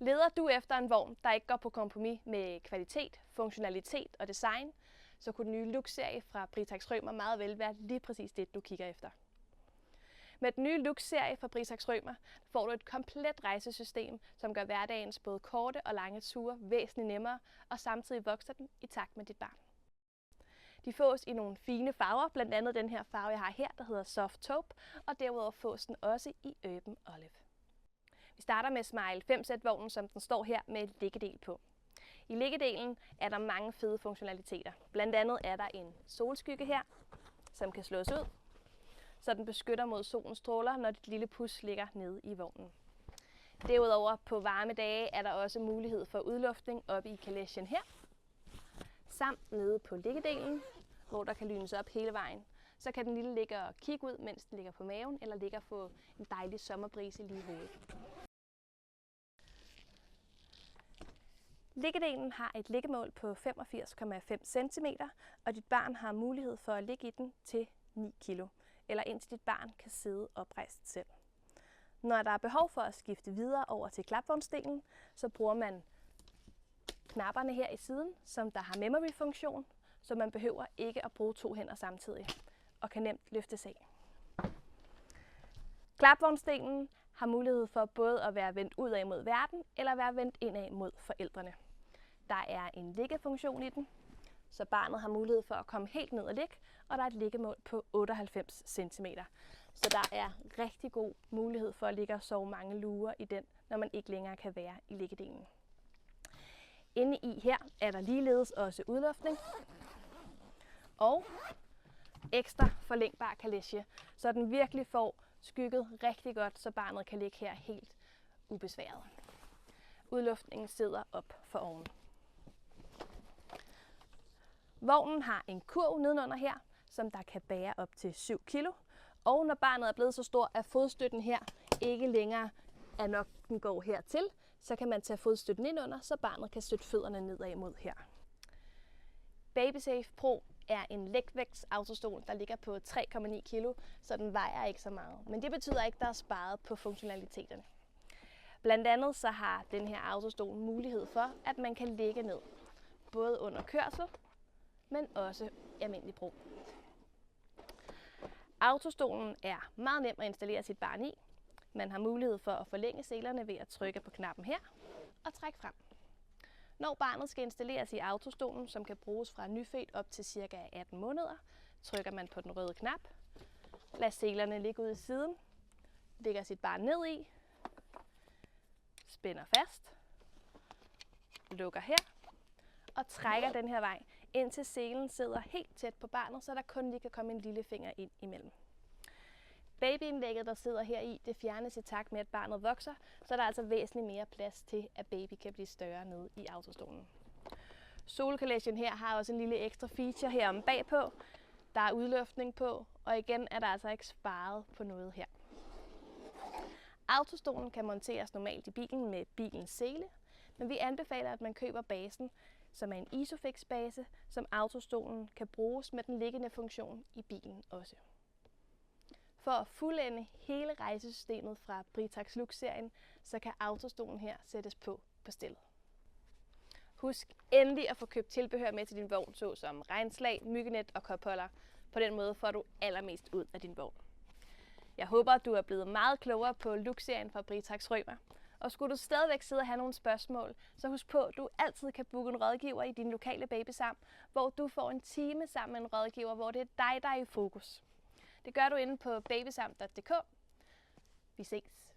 Leder du efter en vogn, der ikke går på kompromis med kvalitet, funktionalitet og design, så kunne den nye Lux-serie fra Britax Rømer meget vel være lige præcis det, du kigger efter. Med den nye Lux-serie fra Britax Rømer får du et komplet rejsesystem, som gør hverdagens både korte og lange ture væsentligt nemmere, og samtidig vokser den i takt med dit barn. De fås i nogle fine farver, blandt andet den her farve, jeg har her, der hedder Soft Taupe, og derudover fås den også i Urban Olive. Vi starter med Smile 5-sæt-vognen, som den står her med liggedel på. I liggedelen er der mange fede funktionaliteter. Blandt andet er der en solskygge her, som kan slås ud, så den beskytter mod solens stråler, når dit lille pus ligger nede i vognen. Derudover på varme dage er der også mulighed for udluftning oppe i kalechen her, samt nede på liggedelen, hvor der kan lynes op hele vejen. Så kan den lille ligge og kigge ud, mens den ligger på maven, eller ligge og få en dejlig sommerbrise lige i hovedet. Liggedelen har et liggemål på 85,5 cm, og dit barn har mulighed for at ligge i den til 9 kg, eller indtil dit barn kan sidde oprejst selv. Når der er behov for at skifte videre over til klapvognsdelen, så bruger man knapperne her i siden, som der har memory-funktion, så man behøver ikke at bruge 2 hænder samtidig, og kan nemt løftes af. Klapvognsdelen har mulighed for både at være vendt udad mod verden, eller være vendt indad mod forældrene. Der er en liggefunktion i den, så barnet har mulighed for at komme helt ned og ligge, og der er et liggemål på 98 cm. Så der er rigtig god mulighed for at ligge og sove mange lurer i den, når man ikke længere kan være i liggedelen. Inde i her er der ligeledes også udluftning og ekstra forlængbar kaleche, så den virkelig får skygget rigtig godt, så barnet kan ligge her helt ubesværet. Udluftningen sidder op for oven. Vognen har en kurv nedenunder her, som der kan bære op til 7 kg. Og når barnet er blevet så stor, at fodstøtten her ikke længere er nok, den går hertil, så kan man tage fodstøtten ind under, så barnet kan støtte fødderne nedad mod her. BabySafe Pro er en lægtvægts autostol, der ligger på 3,9 kg, så den vejer ikke så meget. Men det betyder ikke, at der er sparet på funktionaliteterne. Blandt andet så har den her autostol mulighed for, at man kan ligge ned, både under kørsel, men også i almindelig brug. Autostolen er meget nem at installere sit barn i. Man har mulighed for at forlænge selerne ved at trykke på knappen her og trække frem. Når barnet skal installeres i autostolen, som kan bruges fra nyfødt op til ca. 18 måneder, trykker man på den røde knap, lader selerne ligge ud i siden, lægger sit barn ned i, spænder fast, lukker her og trækker den her vej, indtil selen sidder helt tæt på barnet, så der kun lige kan komme en lille finger ind imellem. Babyindlægget, der sidder her i, det fjernes i takt med, at barnet vokser, så der er altså væsentligt mere plads til, at baby kan blive større nede i autostolen. Solkalechen her har også en lille ekstra feature her om bagpå. Der er udluftning på, og igen er der altså ikke sparet på noget her. Autostolen kan monteres normalt i bilen med bilens sele, men vi anbefaler, at man køber basen, som er en Isofix base, som autostolen kan bruges med den liggende funktion i bilen også. For at fuldende hele rejsesystemet fra Britax Lux-serien, så kan autostolen her sættes på stillet. Husk endelig at få købt tilbehør med til din vogn, såsom regnslag, myggenet og kopholder. På den måde får du allermest ud af din vogn. Jeg håber, at du er blevet meget klogere på Lux-serien fra Britax Rømer. Og skulle du stadigvæk sidde og have nogle spørgsmål, så husk på, at du altid kan booke en rådgiver i din lokale Babysam, hvor du får en time sammen med en rådgiver, hvor det er dig, der er i fokus. Det gør du inde på babysam.dk. Vi ses!